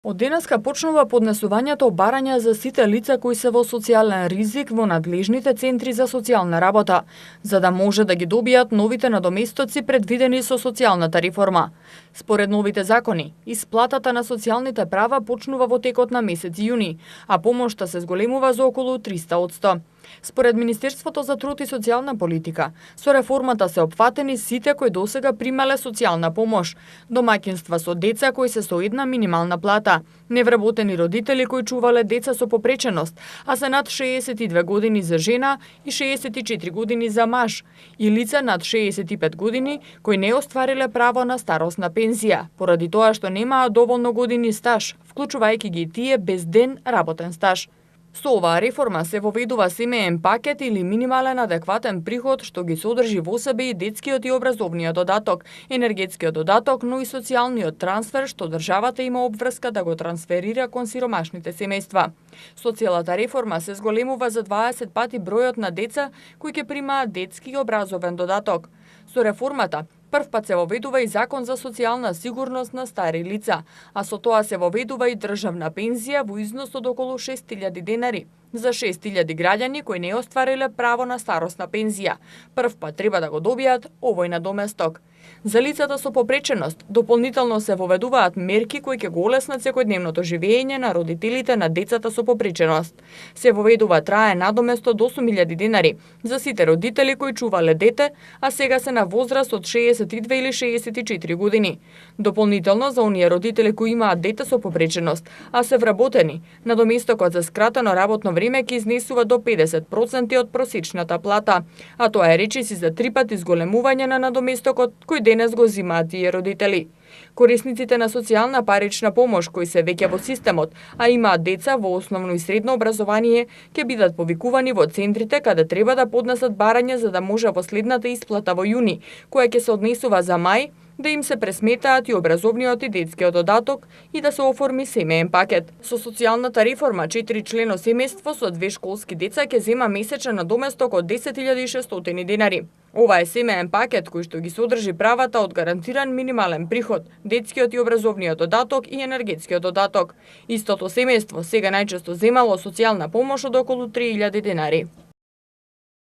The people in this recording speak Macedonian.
Од денеска почнува поднесувањето барања за сите лица кои се во социјален ризик во надлежните центри за социјална работа, за да може да ги добијат новите надоместоци предвидени со социјалната реформа. Според новите закони, исплатата на социјалните права почнува во текот на месец јуни, а помошта се зголемува за околу 300%. Според Министерството за труд и социјална политика, со реформата се опфатени сите кои досега примале социјална помош, домаќинства со деца кои се со една минимална плата, невработени родители кои чувале деца со попреченост, а се над 62 години за жена и 64 години за маж, и лица над 65 години кои не оствариле право на старосна пензија, поради тоа што немаа доволно години стаж, вклучувајќи ги тие без ден работен стаж. Со оваа реформа се воведува семеен пакет или минимален адекватен приход што ги содржи во себе и детскиот и образовниот додаток, енергетскиот додаток, но и социјалниот трансфер што државата има обврска да го трансферира кон сиромашните семејства. Со целата реформа се зголемува за 20 пати бројот на деца кои ќе примаат детски и образовен додаток. Со реформата првпат се воведува и закон за социјална сигурност на стари лица, а со тоа се воведува и државна пензија во износ од околу 6.000 денари за 6.000 граѓани кои не оствариле право на старосна пензија. Првпат треба да го добијат овој надоместок. За лицата со попреченост дополнително се воведуваат мерки кои ќе го олеснат секојдневното живење на родителите на децата со попреченост. Се воведува траен надоместо до 8.000 денари за сите родители кои чувале дете, а сега се на возраст од 62 или 64 години. Дополнително за оние родители кои имаат дете со попреченост, а се вработени, надоместокот за скратено работно време ќе изнесува до 50% од просечната плата, а тоа е речиси за 3 пати зголемување на надоместокот кој денес го земаат тие родители. Корисниците на социјална парична помош кои се веќе во системот, а имаат деца во основно и средно образование, ќе бидат повикувани во центрите каде треба да поднесат барање за да може во следната исплата во јуни, која ќе се однесува за мај, да им се пресметаат и образовниот и детскиот додаток и да се оформи семеен пакет. Со социјалната реформа 4-члено семејство со 2 школски деца ќе зема месечен надоместок од 10.600 денари. Ова е семеен пакет кој што ги содржи правата од гарантиран минимален приход, детскиот и образовниот додаток и енергетскиот додаток. Истото семејство сега најчесто земало социјална помош од околу 3.000 денари.